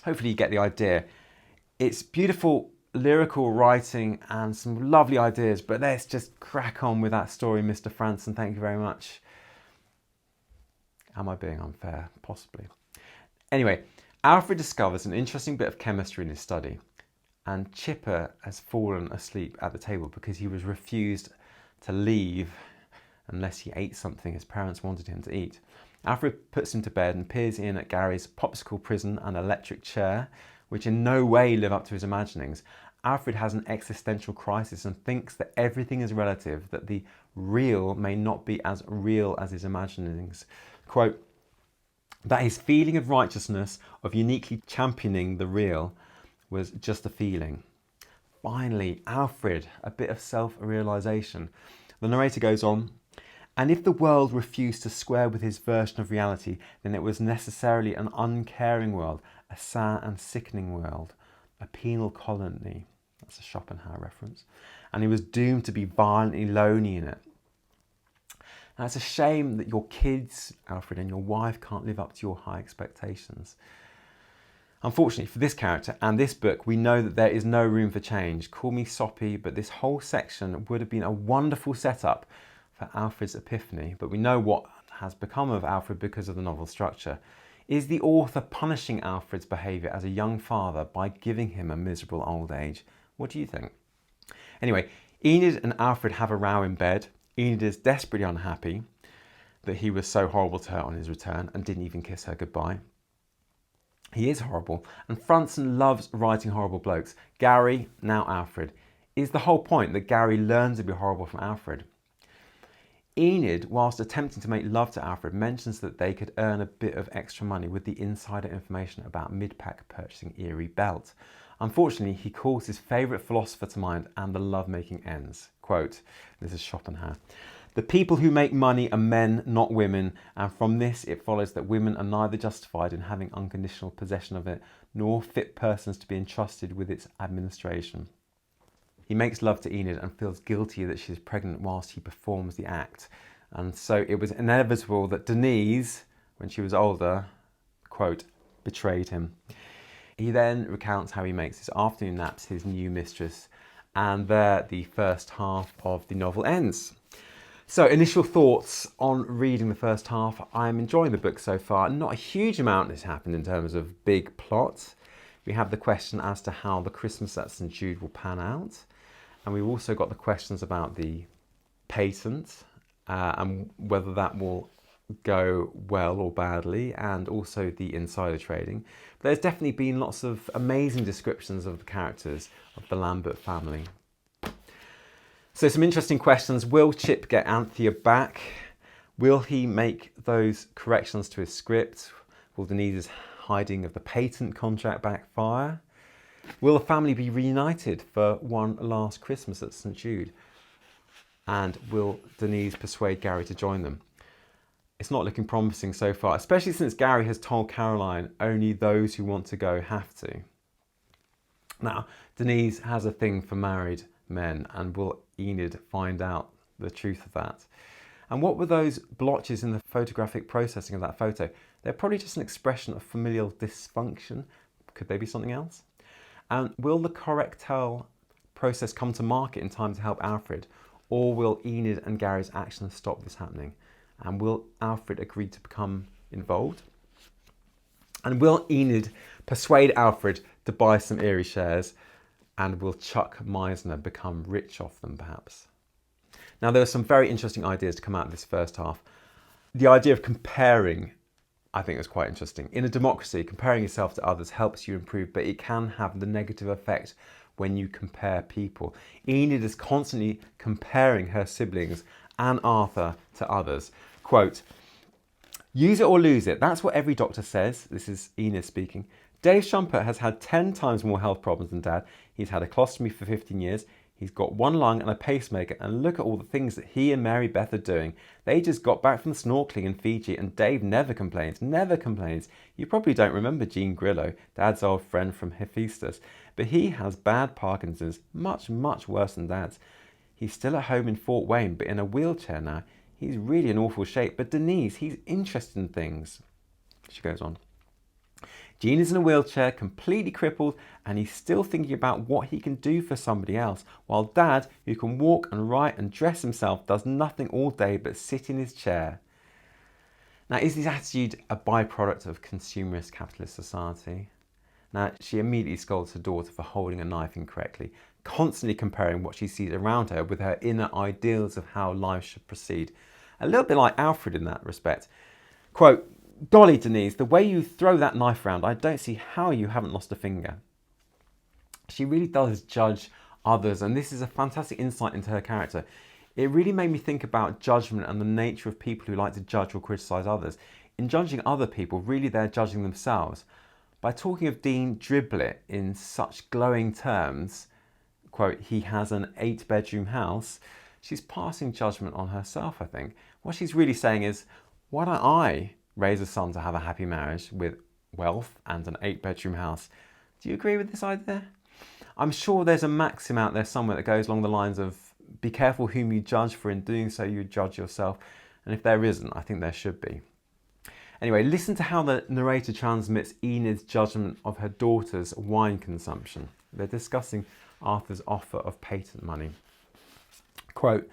Hopefully you get the idea. It's beautiful lyrical writing and some lovely ideas, but let's just crack on with that story, Mr. Franz, and thank you very much. Am I being unfair? Possibly. Anyway, Alfred discovers an interesting bit of chemistry in his study, and Chipper has fallen asleep at the table because he was refused to leave unless he ate something his parents wanted him to eat. Alfred puts him to bed and peers in at Gary's popsicle prison and electric chair, which in no way live up to his imaginings. Alfred has an existential crisis and thinks that everything is relative, that the real may not be as real as his imaginings. Quote, that his feeling of righteousness, of uniquely championing the real, was just a feeling. Finally, Alfred, a bit of self-realisation. The narrator goes on, and if the world refused to square with his version of reality, then it was necessarily an uncaring world, a sad and sickening world, a penal colony. That's a Schopenhauer reference. And he was doomed to be violently lonely in it. Now, it's a shame that your kids, Alfred, and your wife can't live up to your high expectations. Unfortunately for this character and this book, we know that there is no room for change. Call me soppy, but this whole section would have been a wonderful setup for Alfred's epiphany, but we know what has become of Alfred because of the novel structure. Is the author punishing Alfred's behaviour as a young father by giving him a miserable old age? What do you think? Anyway, Enid and Alfred have a row in bed. Enid is desperately unhappy that he was so horrible to her on his return and didn't even kiss her goodbye. He is horrible, and Franz loves writing horrible blokes. Gary, now Alfred. Is the whole point that Gary learns to be horrible from Alfred? Enid, whilst attempting to make love to Alfred, mentions that they could earn a bit of extra money with the insider information about Midpack purchasing Erie Belt. Unfortunately, he calls his favourite philosopher to mind and the lovemaking ends. Quote, this is Schopenhauer. The people who make money are men, not women, and from this it follows that women are neither justified in having unconditional possession of it, nor fit persons to be entrusted with its administration. He makes love to Enid and feels guilty that she is pregnant whilst he performs the act. And so it was inevitable that Denise, when she was older, quote, betrayed him. He then recounts how he makes his afternoon naps his new mistress, and there the first half of the novel ends. So, initial thoughts on reading the first half. I'm enjoying the book so far. Not a huge amount has happened in terms of big plot. We have the question as to how the Christmas at St Jude will pan out. And we've also got the questions about the patent and whether that will go well or badly, and also the insider trading. But there's definitely been lots of amazing descriptions of the characters of the Lambert family. So some interesting questions. Will Chip get Anthea back? Will he make those corrections to his script? Will Denise's hiding of the patent contract backfire? Will the family be reunited for one last Christmas at St Jude? And will Denise persuade Gary to join them? It's not looking promising so far, especially since Gary has told Caroline only those who want to go have to. Now, Denise has a thing for married men, and will Enid find out the truth of that? And what were those blotches in the photographic processing of that photo? They're probably just an expression of familial dysfunction. Could they be something else? And will the Correctel process come to market in time to help Alfred? Or will Enid and Gary's actions stop this happening? And will Alfred agree to become involved? And will Enid persuade Alfred to buy some Erie shares? And will Chuck Meisner become rich off them, perhaps? Now, there are some very interesting ideas to come out of this first half. The idea of comparing, I think, is quite interesting. In a democracy, comparing yourself to others helps you improve, but it can have the negative effect when you compare people. Enid is constantly comparing her siblings and Arthur to others. Quote, "Use it or lose it. That's what every doctor says." This is Enid speaking. "Dave Shumpert has had 10 times more health problems than Dad. He's had a colostomy for 15 years. He's got one lung and a pacemaker, and look at all the things that he and Mary Beth are doing. They just got back from snorkeling in Fiji, and Dave never complains, never complains. You probably don't remember Jean Grillo, Dad's old friend from Hephaestus, but he has bad Parkinson's, much, much worse than Dad's. He's still at home in Fort Wayne, but in a wheelchair now. He's really in awful shape, but Denise, he's interested in things." She goes on. "Gene is in a wheelchair, completely crippled, and he's still thinking about what he can do for somebody else, while Dad, who can walk and write and dress himself, does nothing all day but sit in his chair." Now, is this attitude a byproduct of consumerist capitalist society? Now, she immediately scolds her daughter for holding a knife incorrectly, constantly comparing what she sees around her with her inner ideals of how life should proceed. A little bit like Alfred in that respect. Quote, "Golly, Denise, the way you throw that knife around, I don't see how you haven't lost a finger." She really does judge others, and this is a fantastic insight into her character. It really made me think about judgment and the nature of people who like to judge or criticise others. In judging other people, really they're judging themselves. By talking of Dean Driblet in such glowing terms, quote, "he has an 8-bedroom house," she's passing judgment on herself, I think. What she's really saying is, why don't I raise a son to have a happy marriage with wealth and an 8-bedroom house? Do you agree with this idea? I'm sure there's a maxim out there somewhere that goes along the lines of, be careful whom you judge, for in doing so you judge yourself. And if there isn't, I think there should be. Anyway, listen to how the narrator transmits Enid's judgment of her daughter's wine consumption. They're discussing Arthur's offer of patent money. Quote,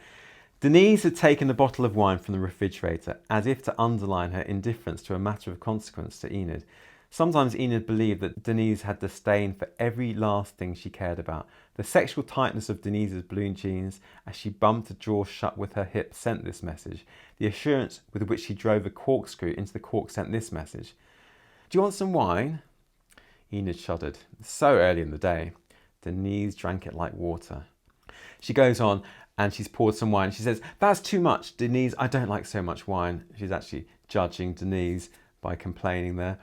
"Denise had taken the bottle of wine from the refrigerator as if to underline her indifference to a matter of consequence to Enid. Sometimes Enid believed that Denise had disdain for every last thing she cared about. The sexual tightness of Denise's blue jeans as she bumped a drawer shut with her hip sent this message. The assurance with which she drove a corkscrew into the cork sent this message. Do you want some wine?" Enid shuddered. So early in the day. Denise drank it like water. She goes on and she's poured some wine. She says, "That's too much, Denise. I don't like so much wine." She's actually judging Denise by complaining there.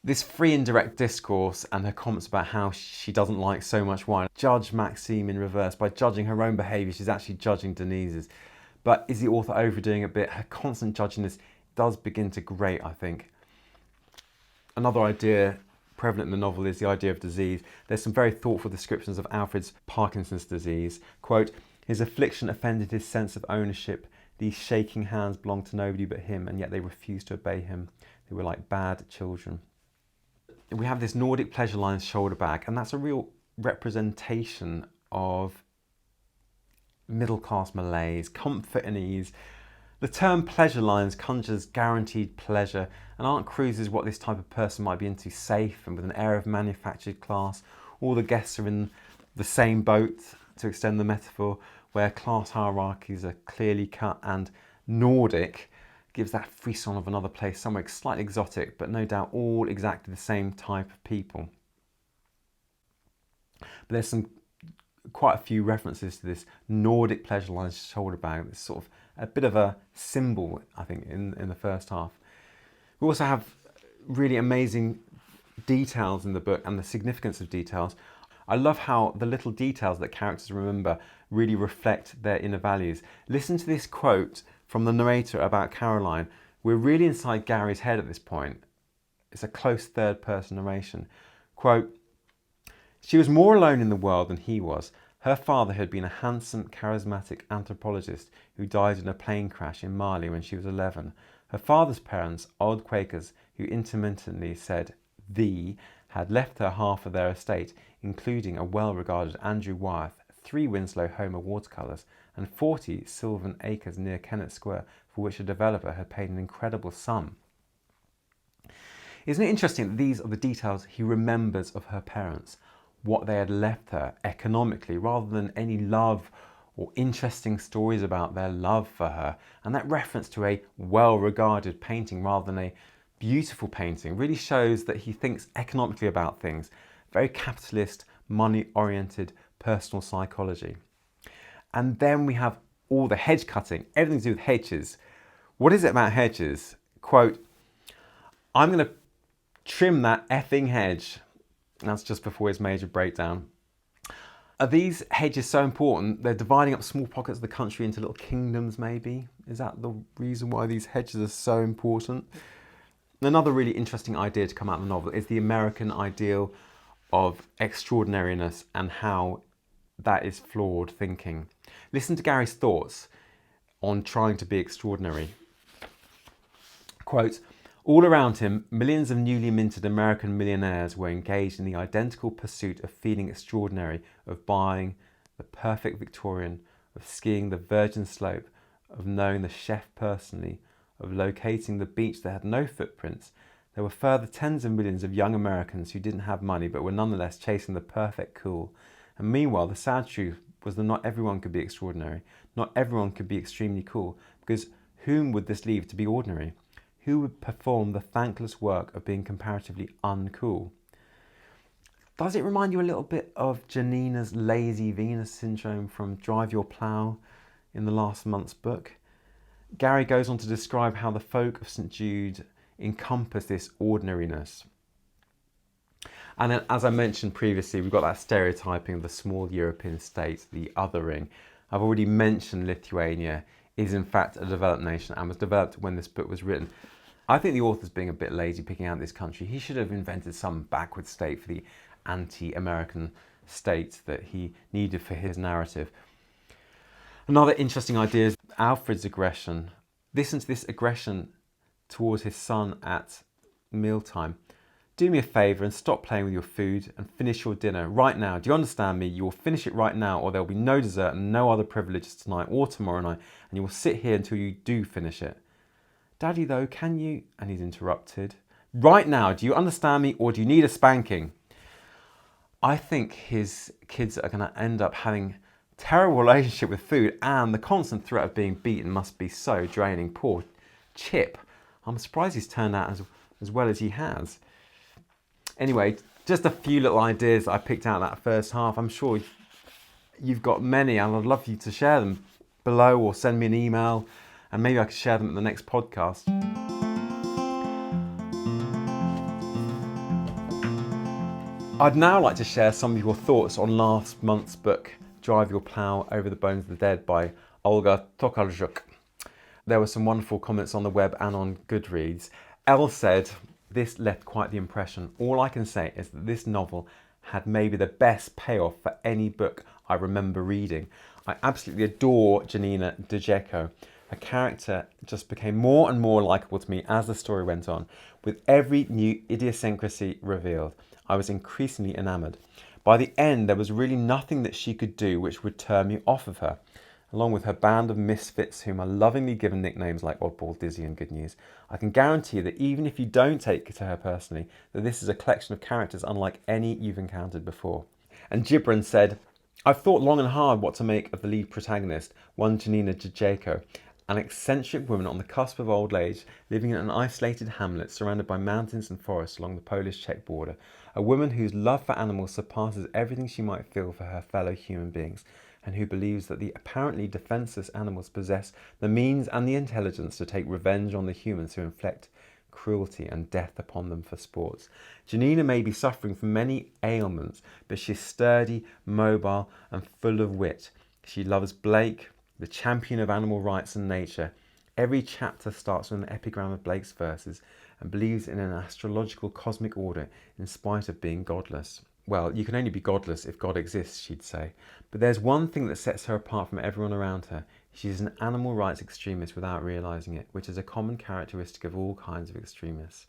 This free and direct discourse and her comments about how she doesn't like so much wine judge Maxime in reverse. By judging her own behaviour, she's actually judging Denise's. But is the author overdoing it a bit? Her constant judginess does begin to grate, I think. Another idea prevalent in the novel is the idea of disease. There's some very thoughtful descriptions of Alfred's Parkinson's disease. Quote, "His affliction offended his sense of ownership. These shaking hands belonged to nobody but him, and yet they refused to obey him. They were like bad children." We have this Nordic pleasure lines shoulder bag, and that's a real representation of middle-class malaise, comfort and ease. The term pleasure lines conjures guaranteed pleasure, and Aunt Cruz is what this type of person might be into, safe and with an air of manufactured class. All the guests are in the same boat, to extend the metaphor, where class hierarchies are clearly cut, and Nordic gives that frisson of another place, somewhere slightly exotic, but no doubt all exactly the same type of people. But there's quite a few references to this Nordic pleasure line shoulder bag. It's sort of a bit of a symbol, I think, in the first half. We also have really amazing details in the book and the significance of details. I love how the little details that characters remember really reflect their inner values. Listen to this quote from the narrator about Caroline. We're really inside Gary's head at this point. It's a close third-person narration. Quote, "She was more alone in the world than he was. Her father had been a handsome, charismatic anthropologist who died in a plane crash in Mali when she was 11. Her father's parents, old Quakers who intermittently said 'thee', had left her half of their estate, including a well-regarded Andrew Wyeth, 3 Winslow Homer watercolours, and 40 sylvan acres near Kennett Square, for which a developer had paid an incredible sum." Isn't it interesting that these are the details he remembers of her parents, what they had left her economically, rather than any love or interesting stories about their love for her? And that reference to a well-regarded painting rather than a beautiful painting really shows that he thinks economically about things. Very capitalist, money-oriented personal psychology. And then we have all the hedge cutting, everything to do with hedges. What is it about hedges? Quote, "I'm going to trim that effing hedge." That's just before his major breakdown. Are these hedges so important? They're dividing up small pockets of the country into little kingdoms, maybe? Is that the reason why these hedges are so important? Another really interesting idea to come out of the novel is the American ideal of extraordinariness and how that is flawed thinking. Listen to Gary's thoughts on trying to be extraordinary. Quote, "All around him, millions of newly minted American millionaires were engaged in the identical pursuit of feeling extraordinary, of buying the perfect Victorian, of skiing the Virgin Slope, of knowing the chef personally, of locating the beach that had no footprints. There were further tens of millions of young Americans who didn't have money but were nonetheless chasing the perfect cool. And meanwhile, the sad truth was that not everyone could be extraordinary. Not everyone could be extremely cool, because whom would this leave to be ordinary? Who would perform the thankless work of being comparatively uncool?" Does it remind you a little bit of Janina's lazy Venus syndrome from Drive Your Plough in the last month's book? Gary goes on to describe how the folk of St. Jude encompass this ordinariness. And then, as I mentioned previously, we've got that stereotyping of the small European state, the othering. I've already mentioned Lithuania is in fact a developed nation and was developed when this book was written. I think the author's being a bit lazy picking out this country. He should have invented some backward state for the anti-American state that he needed for his narrative. Another interesting idea is Alfred's aggression. Listen to this aggression towards his son at mealtime. "Do me a favour and stop playing with your food and finish your dinner right now. Do you understand me? You will finish it right now, or there will be no dessert and no other privileges tonight or tomorrow night, and you will sit here until you do finish it." "Daddy, though, can you?" And he's interrupted. "Right now, do you understand me, or do you need a spanking?" I think his kids are going to end up having a terrible relationship with food, and the constant threat of being beaten must be so draining. Poor Chip. I'm surprised he's turned out as well as he has. Anyway, just a few little ideas that I picked out that first half. I'm sure you've got many, and I'd love you to share them below or send me an email, and maybe I could share them at the next podcast. I'd now like to share some of your thoughts on last month's book, Drive Your Plough Over the Bones of the Dead by Olga Tokarczuk. There were some wonderful comments on the web and on Goodreads. Elle said, "This left quite the impression. All I can say is that this novel had maybe the best payoff for any book I remember reading. I absolutely adore Janina Dejeko. Her character just became more and more likeable to me as the story went on. With every new idiosyncrasy revealed, I was increasingly enamoured. By the end, there was really nothing that she could do which would turn me off of her. along with her band of misfits whom are lovingly given nicknames like Oddball, Dizzy and Good News. I can guarantee that even if you don't take to her personally, that this is a collection of characters unlike any you've encountered before. And Gibran said, I've thought long and hard what to make of the lead protagonist, one Janina Jajeko, an eccentric woman on the cusp of old age, living in an isolated hamlet surrounded by mountains and forests along the Polish-Czech border. A woman whose love for animals surpasses everything she might feel for her fellow human beings, and who believes that the apparently defenseless animals possess the means and the intelligence to take revenge on the humans who inflict cruelty and death upon them for sports. Janina may be suffering from many ailments, but she's sturdy, mobile, and full of wit. She loves Blake, the champion of animal rights and nature. Every chapter starts with an epigram of Blake's verses and believes in an astrological cosmic order in spite of being godless. Well, you can only be godless if God exists, she'd say. But there's one thing that sets her apart from everyone around her. She's an animal rights extremist without realising it, which is a common characteristic of all kinds of extremists.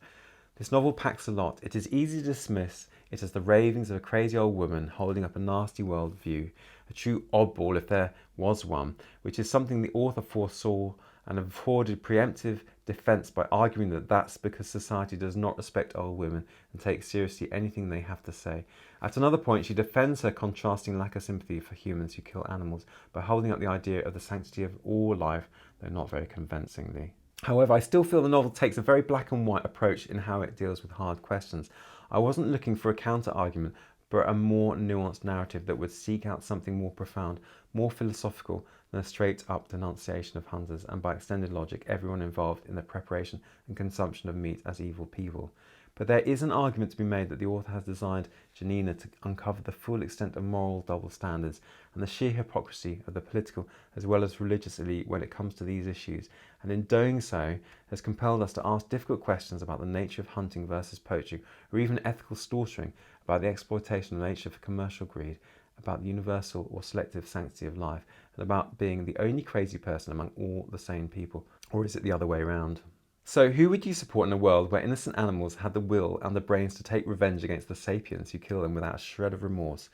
This novel packs a lot. It is easy to dismiss it as the ravings of a crazy old woman holding up a nasty worldview, a true oddball if there was one, which is something the author foresaw and afforded preemptive defence by arguing that that's because society does not respect old women and take seriously anything they have to say. At another point, she defends her contrasting lack of sympathy for humans who kill animals by holding up the idea of the sanctity of all life, though not very convincingly. However, I still feel the novel takes a very black and white approach in how it deals with hard questions. I wasn't looking for a counter-argument, but a more nuanced narrative that would seek out something more profound, more philosophical than a straight-up denunciation of hunters and, by extended logic, everyone involved in the preparation and consumption of meat as evil people. But there is an argument to be made that the author has designed Janina to uncover the full extent of moral double standards and the sheer hypocrisy of the political as well as religious elite when it comes to these issues, and in doing so has compelled us to ask difficult questions about the nature of hunting versus poaching, or even ethical slaughtering, about the exploitation of nature for commercial greed, about the universal or selective sanctity of life, and about being the only crazy person among all the sane people. Or is it the other way around? So who would you support in a world where innocent animals had the will and the brains to take revenge against the sapiens who kill them without a shred of remorse?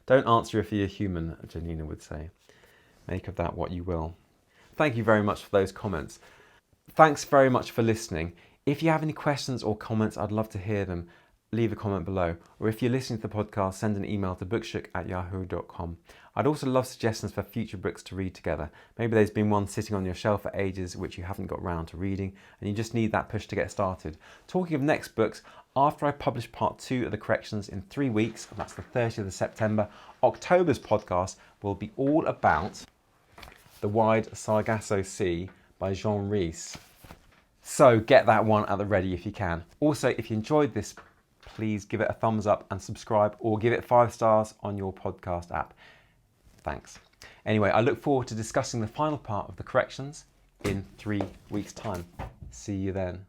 Don't answer if you're human, Janina would say. Make of that what you will. Thank you very much for those comments. Thanks very much for listening. If you have any questions or comments, I'd love to hear them. Leave a comment below. Or if you're listening to the podcast, send an email to bookshook@yahoo.com. I'd also love suggestions for future books to read together. Maybe there's been one sitting on your shelf for ages which you haven't got round to reading and you just need that push to get started. Talking of next books, after I publish part 2 of the corrections in 3 weeks, and that's the 30th of September, October's podcast will be all about The Wide Sargasso Sea by Rhys. So get that one at the ready if you can. Also, if you enjoyed this, please give it a thumbs up and subscribe, or give it 5 stars on your podcast app. Thanks. Anyway, I look forward to discussing the final part of the corrections in 3 weeks' time. See you then.